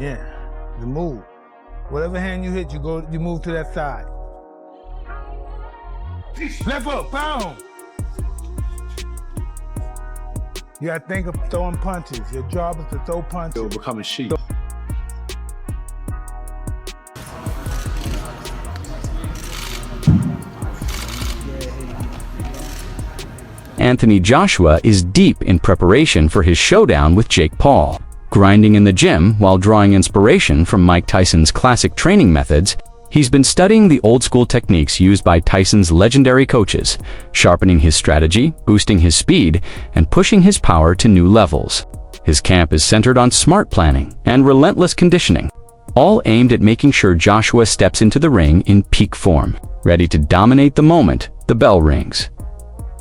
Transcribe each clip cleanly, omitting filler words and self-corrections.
Yeah, the move. Whatever hand you hit, you move to that side. Left hook, pound. You gotta think of throwing punches. Your job is to throw punches. It'll become a sheep. Anthony Joshua is deep in preparation for his showdown with Jake Paul. Grinding in the gym while drawing inspiration from Mike Tyson's classic training methods, he's been studying the old-school techniques used by Tyson's legendary coaches, sharpening his strategy, boosting his speed, and pushing his power to new levels. His camp is centered on smart planning and relentless conditioning, all aimed at making sure Joshua steps into the ring in peak form, ready to dominate the moment the bell rings.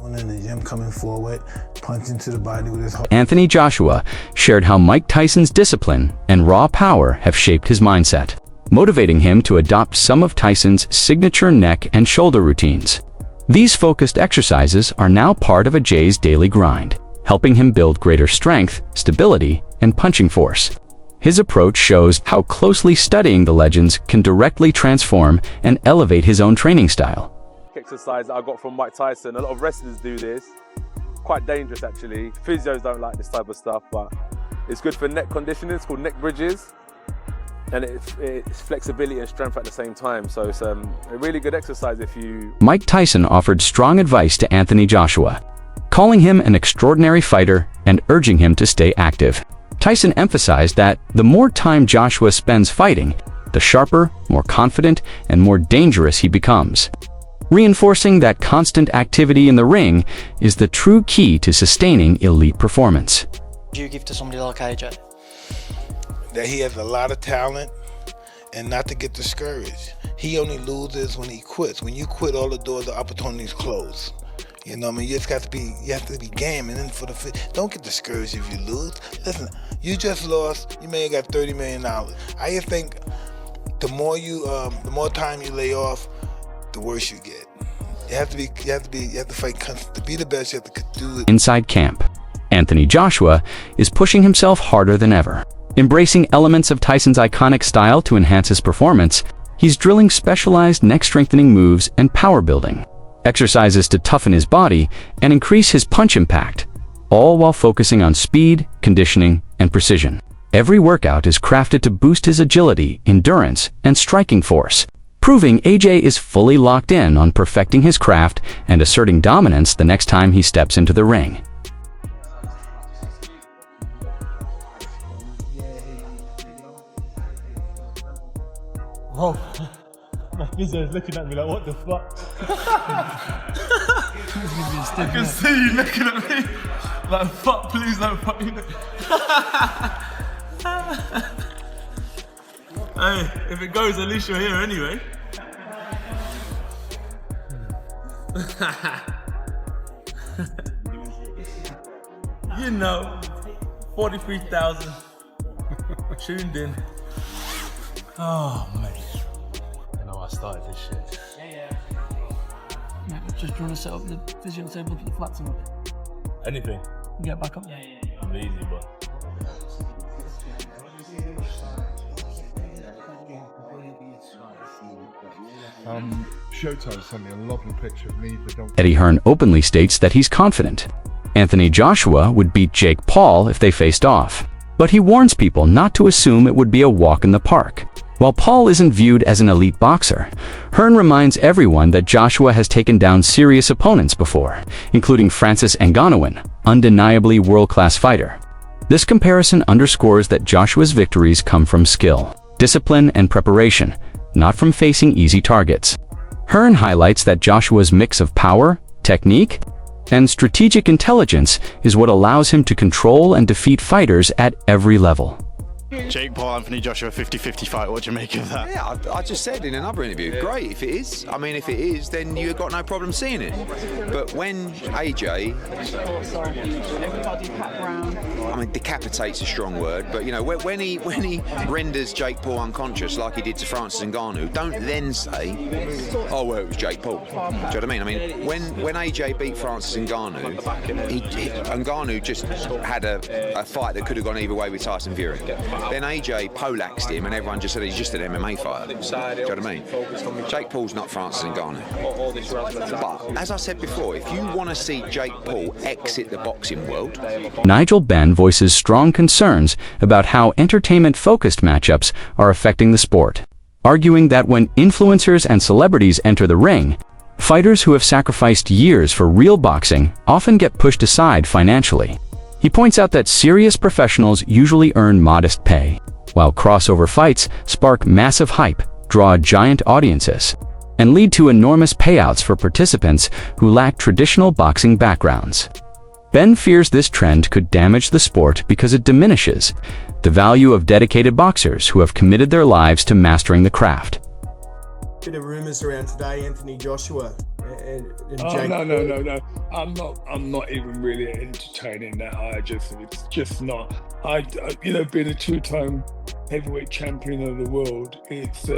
In the gym, coming forward, punching to the body with his heart. Anthony Joshua shared how Mike Tyson's discipline and raw power have shaped his mindset, motivating him to adopt some of Tyson's signature neck and shoulder routines. These focused exercises are now part of AJ's daily grind, helping him build greater strength, stability, and punching force. His approach shows how closely studying the legends can directly transform and elevate his own training style. Exercise that I got from Mike Tyson. A lot of wrestlers do this. Quite dangerous actually. Physios don't like this type of stuff, but it's good for neck conditioning. It's called neck bridges, and it's flexibility and strength at the same time. So it's a really good exercise if you... Mike Tyson offered strong advice to Anthony Joshua, calling him an extraordinary fighter and urging him to stay active. Tyson emphasized that the more time Joshua spends fighting, the sharper, more confident, and more dangerous he becomes, reinforcing that constant activity in the ring is the true key to sustaining elite performance. Do you give to somebody like AJ? That he has a lot of talent and not to get discouraged. He only loses when he quits. When you quit, all the doors of opportunities close. You know what I mean? You just got to be, game, and then don't get discouraged if you lose. Listen, you just lost, you may have got $30 million. I just think the more time you lay off, the worse you get. You have to fight to be the best. You have to do it. Inside camp, Anthony Joshua is pushing himself harder than ever. Embracing elements of Tyson's iconic style to enhance his performance, he's drilling specialized neck-strengthening moves and power building, exercises to toughen his body and increase his punch impact, all while focusing on speed, conditioning, and precision. Every workout is crafted to boost his agility, endurance, and striking force, proving AJ is fully locked in on perfecting his craft and asserting dominance the next time he steps into the ring. Bro, my physio is looking at me like, what the fuck? I can see you looking at me like, fuck, please don't fuck me. Hey, if it goes, at least you're here anyway. You know, 43,000 tuned in. Oh, mate. You know, I started this shit. Yeah, just trying to set up the physio table for the flats and Anything. get back up. I'm easy, but. Showtime sent me a lovely picture of me for Hearn openly states that he's confident Anthony Joshua would beat Jake Paul if they faced off, but he warns people not to assume it would be a walk in the park. While Paul isn't viewed as an elite boxer, Hearn reminds everyone that Joshua has taken down serious opponents before, including Francis Ngannouan, undeniably world-class fighter. This comparison underscores that Joshua's victories come from skill, discipline, and preparation, not from facing easy targets. Hearn highlights that Joshua's mix of power, technique, and strategic intelligence is what allows him to control and defeat fighters at every level. Jake Paul, Anthony Joshua, 50-50 fight. What do you make of that? Yeah, I just said in another interview, great if it is. I mean, if it is, then you've got no problem seeing it. But when AJ... I mean, decapitate's a strong word, but you know, when he renders Jake Paul unconscious like he did to Francis Ngannou, don't then say, oh well, it was Jake Paul. Do you know what I mean? I mean, when AJ beat Francis Ngannou, Ngannou just had a fight that could have gone either way with Tyson Fury. Then AJ poleaxed him, and everyone just said he's just an MMA fighter. Do you know what I mean? Jake Paul's not Francis Ngannou. But as I said before, if you want to see Jake Paul exit the boxing world, Nigel Benn voices strong concerns about how entertainment-focused matchups are affecting the sport, arguing that when influencers and celebrities enter the ring, fighters who have sacrificed years for real boxing often get pushed aside financially. He points out that serious professionals usually earn modest pay, while crossover fights spark massive hype, draw giant audiences, and lead to enormous payouts for participants who lack traditional boxing backgrounds. Ben fears this trend could damage the sport because it diminishes the value of dedicated boxers who have committed their lives to mastering the craft. Bit of rumours around today, Anthony Joshua and Jake. No. I'm not even really entertaining that. It's just not. Being a two-time heavyweight champion of the world, it's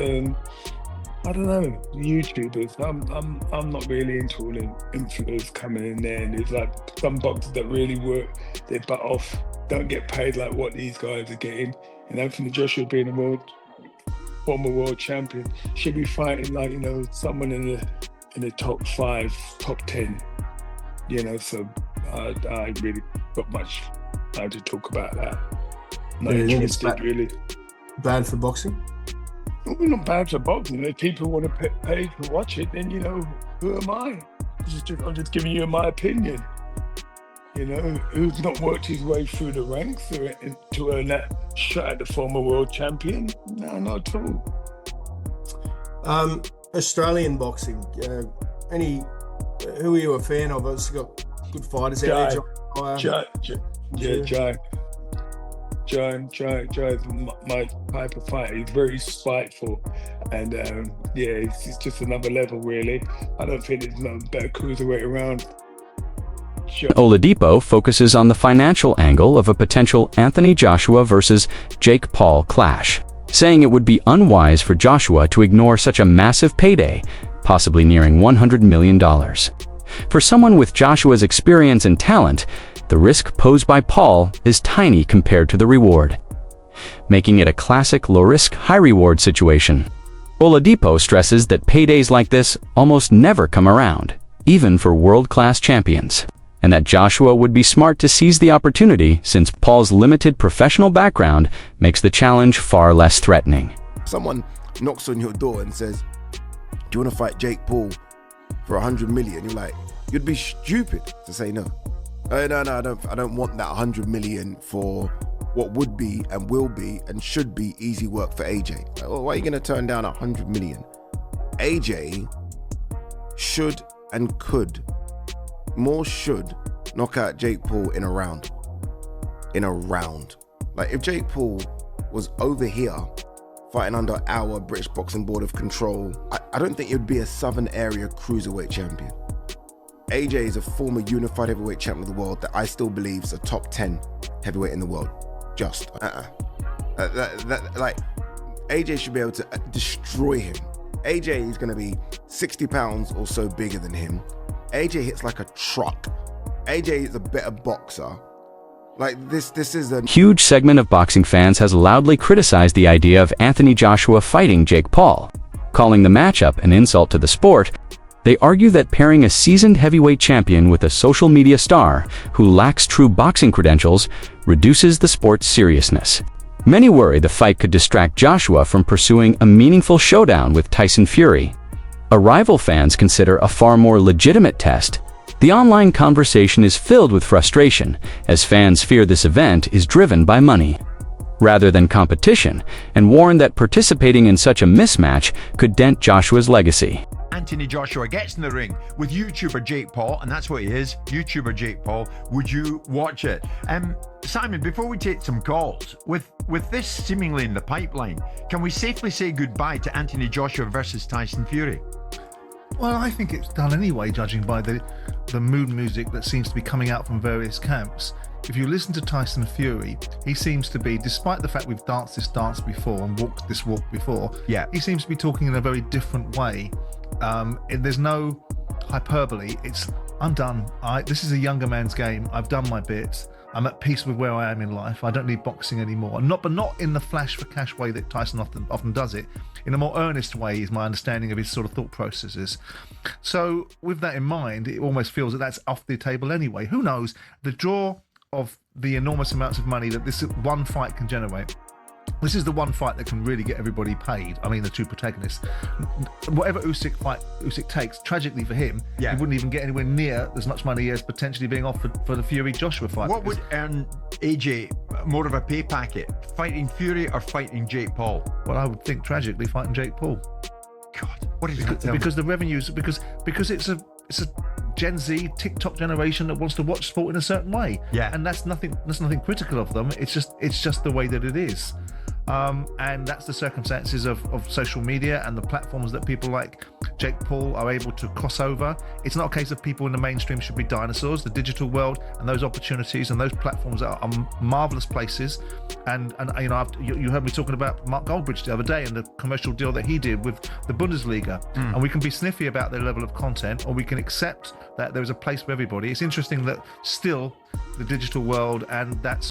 I don't know, YouTubers. I'm not really into all the influencers coming in there, and there's like some boxers that really work their butt off, don't get paid like what these guys are getting. And Anthony Joshua being a former world champion should be fighting like, someone in the top 5, top 10. So I really got much time to talk about that. Not interested, really. Bad for boxing? Well, not bad for boxing. If people want to pay to watch it, then who am I? I'm just giving you my opinion. Who's not worked his way through the ranks to earn that shot at the former world champion? No, not at all. Australian boxing. Who are you a fan of? Obviously got good fighters out there. Jai's my type of fighter. He's very spiteful, and it's just another level, really. I don't think there's no better cruiserweight around. Oladipo focuses on the financial angle of a potential Anthony Joshua versus Jake Paul clash, saying it would be unwise for Joshua to ignore such a massive payday, possibly nearing $100 million. For someone with Joshua's experience and talent, the risk posed by Paul is tiny compared to the reward, making it a classic low-risk, high-reward situation. Oladipo stresses that paydays like this almost never come around, even for world-class champions, and that Joshua would be smart to seize the opportunity since Paul's limited professional background makes the challenge far less threatening. Someone knocks on your door and says, do you want to fight Jake Paul for 100 million? You're like, you'd be stupid to say no. No, I don't want that 100 million for what would be and will be and should be easy work for AJ. Like, well, why are you going to turn down 100 million? AJ should and could, more should, knock out Jake Paul in a round. Like if Jake Paul was over here fighting under our British Boxing Board of Control, I don't think it would be a Southern Area Cruiserweight champion. AJ is a former unified heavyweight champion of the world that I still believe is a top 10 heavyweight in the world. Like AJ should be able to destroy him. AJ is going to be 60 pounds or so bigger than him. AJ hits like a truck. AJ is a better boxer. Like this is a huge segment of boxing fans has loudly criticized the idea of Anthony Joshua fighting Jake Paul, calling the matchup an insult to the sport. They argue that pairing a seasoned heavyweight champion with a social media star who lacks true boxing credentials reduces the sport's seriousness. Many worry the fight could distract Joshua from pursuing a meaningful showdown with Tyson Fury, a rival fans consider a far more legitimate test. The online conversation is filled with frustration, as fans fear this event is driven by money rather than competition, and warn that participating in such a mismatch could dent Joshua's legacy. Anthony Joshua gets in the ring with YouTuber Jake Paul, and that's what he is, YouTuber Jake Paul. Would you watch it? Simon, before we take some calls, with this seemingly in the pipeline, can we safely say goodbye to Anthony Joshua versus Tyson Fury? Well, I think it's done anyway, judging by the mood music that seems to be coming out from various camps. if you listen to Tyson Fury, he seems to be, despite the fact we've danced this dance before and walked this walk before, he seems to be talking in a very different way. There's no hyperbole. I'm done. This is a younger man's game. I've done my bits. I'm at peace with where I am in life. I don't need boxing anymore. But not in the flash for cash way that Tyson often does it. In a more earnest way is my understanding of his sort of thought processes. So with that in mind, it almost feels that that's off the table anyway. Who knows? The draw of the enormous amounts of money that this one fight can generate. This is the one fight that can really get everybody paid. I mean, the two protagonists. Whatever Usyk takes, tragically for him, he wouldn't even get anywhere near as much money as potentially being offered for the Fury-Joshua fight. What would earn AJ more of a pay packet? Fighting Fury or fighting Jake Paul? Well, I would think tragically fighting Jake Paul. God, what is that? Because the revenues, because it's a Gen Z TikTok generation that wants to watch sport in a certain way. Yeah. And that's nothing critical of them. It's just the way that it is. And that's the circumstances of social media and the platforms that people like Jake Paul are able to cross over. It's not a case of people in the mainstream should be dinosaurs. The digital world and those opportunities and those platforms are marvelous places. And you know, you heard me talking about Mark Goldbridge the other day and the commercial deal that he did with the Bundesliga. And we can be sniffy about their level of content, or we can accept that there is a place for everybody. It's interesting that still the digital world and that's